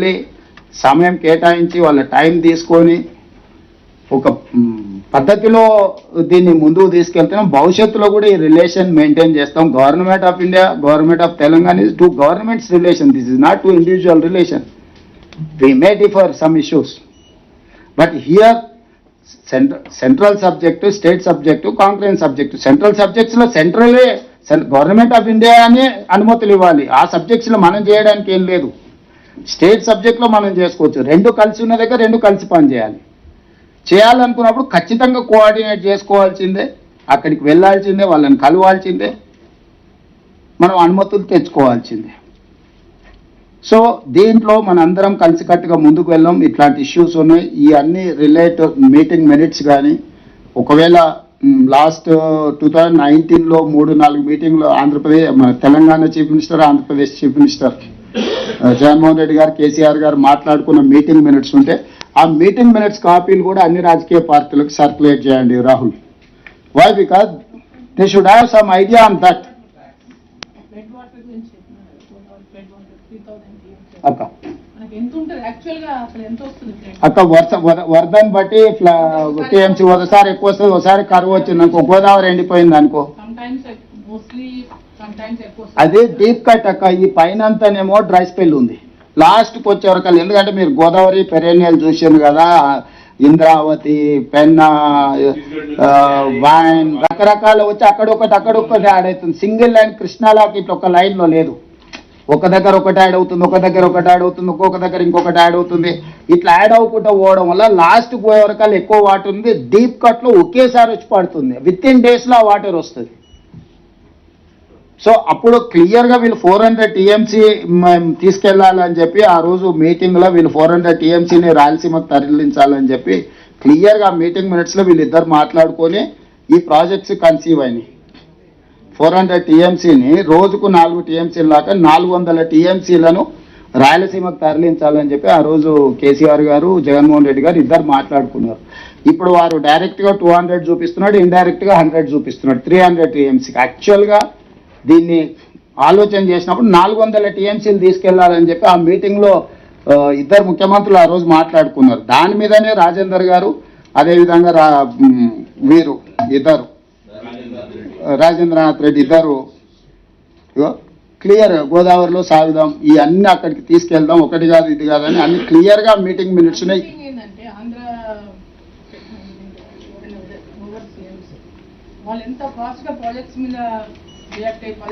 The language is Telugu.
వెళ్ళి సమయం కేటాయించి వాళ్ళ టైం తీసుకొని ఒక పద్ధతిలో దీన్ని ముందుకు తీసుకెళ్తున్నాం. భవిష్యత్తులో కూడా ఈ రిలేషన్ మెయింటైన్ చేస్తాం. Government of India, government of Telangana is two governments relation. This is not two individual relation. We may differ some issues, but here central subject, state subject, concurrent subject. Central subjects లో సెంట్రలే గవర్నమెంట్ ఆఫ్ ఇండియా అనే అనుమతులు ఇవ్వాలి. ఆ సబ్జెక్ట్స్ లో మనం చేయడానికి ఏం లేదు. స్టేట్ సబ్జెక్ట్ లో మనం చేసుకోవచ్చు. రెండు కలిసి ఉన్న దగ్గర రెండు కలిసి పనిచేయాలి. చేయాలనుకున్నప్పుడు ఖచ్చితంగా కోఆర్డినేట్ చేసుకోవాల్సిందే, అక్కడికి వెళ్ళాల్సిందే, వాళ్ళని కలవాల్సిందే, మనం అనుమతులు తెచ్చుకోవాల్సిందే. సో దీంట్లో మనందరం కలిసికట్టుగా ముందుకు వెళ్ళాం. ఇట్లాంటి ఇష్యూస్ ఉన్నాయి. ఈ అన్ని రిలేటెడ్ మీటింగ్ మినిట్స్ కానీ ఒకవేళ లాస్ట్ 2019లో 3-4 మీటింగ్లో ఆంధ్రప్రదేశ్ మన Telangana chief minister, Andhra Pradesh chief minister Jaganmohan Reddy గారు, కేసీఆర్ గారు మాట్లాడుకున్న మీటింగ్ మినిట్స్ ఉంటే ఆ మీటింగ్ మినిట్స్ కాపీలు కూడా అన్ని రాజకీయ పార్టీలకు సర్క్యులేట్ చేయండి Rahul. Why? Because they should have some idea on that. అక్క వరదని బట్టి టీఎంసీ ఒకసారి ఎక్కువ వస్తుంది, ఒకసారి కరువు వచ్చింది అనుకో, గోదావరి ఎండిపోయింది అనుకో, అది డీప్ కట్ అక్క. ఈ పైన అంతానేమో డ్రై స్పెల్ ఉంది, లాస్ట్కి వచ్చే వరకు. ఎందుకంటే మీరు గోదావరి పెరేనియల్ చూసారు కదా, ఇంద్రావతి, పెన్నా, వైన్ రకరకాలు వచ్చి అక్కడొకటి యాడ్ అవుతుంది. సింగిల్ లైన్ కృష్ణాలాకి ఇట్లా ఒక లైన్లో లేదు. ఒక దగ్గర ఒకటి యాడ్ అవుతుంది, ఒక దగ్గర ఒకటి యాడ్ అవుతుంది, ఒక్కొక్క దగ్గర ఇంకొకటి యాడ్ అవుతుంది. ఇట్లా యాడ్ అవ్వకుండా పోవడం వల్ల లాస్ట్ పోయే వరకాలు ఎక్కువ వాటర్ ఉంది. డీప్ కట్లో ఒకేసారి వచ్చి పడుతుంది. విత్ ఇన్ డేస్లో ఆ వాటర్ వస్తుంది. సో అప్పుడు క్లియర్గా వీళ్ళు 400 టీఎంసీ తీసుకెళ్లాలని చెప్పి ఆ రోజు మీటింగ్లో వీళ్ళు 400 టీఎంసీని రాయలసీమకు తరలించాలని చెప్పి క్లియర్గా మీటింగ్ మినిట్స్లో వీళ్ళిద్దరు మాట్లాడుకొని ఈ ప్రాజెక్ట్స్ కన్సీవ్ అయినాయి. 400 టీఎంసీని రోజుకు 4 టీఎంసీల దాకా 400 టీఎంసీలను రాయలసీమకు తరలించాలని చెప్పి ఆ రోజు కేసీఆర్ గారు, జగన్మోహన్ రెడ్డి గారు ఇద్దరు మాట్లాడుకున్నారు. ఇప్పుడు వారు డైరెక్ట్గా 200 చూపిస్తున్నాడు, ఇండైరెక్ట్గా 100 చూపిస్తున్నాడు, 300 టీఎంసీకి. యాక్చువల్గా దీన్ని ఆలోచన చేసినప్పుడు 400 టీఎంసీలు తీసుకెళ్లాలని చెప్పి ఆ మీటింగ్లో ఇద్దరు ముఖ్యమంత్రులు ఆ రోజు మాట్లాడుకున్నారు. దాని మీదనే రాజేందర్ గారు, అదేవిధంగా వీరు ఇద్దరు రాజేంద్రనాథ్ రెడ్డి ఇద్దరు క్లియర్ గోదావరిలో సాగుదాం, ఈ అన్ని అక్కడికి తీసుకెళ్దాం, ఒకటి కాదు ఇది కాదని అన్ని క్లియర్గా మీటింగ్ మినిట్స్ ఉన్నాయి. వాళ్ళు ఎంత ఫాస్ట్గా ప్రాజెక్ట్స్ మీద రియాక్ట్ అయిపోయి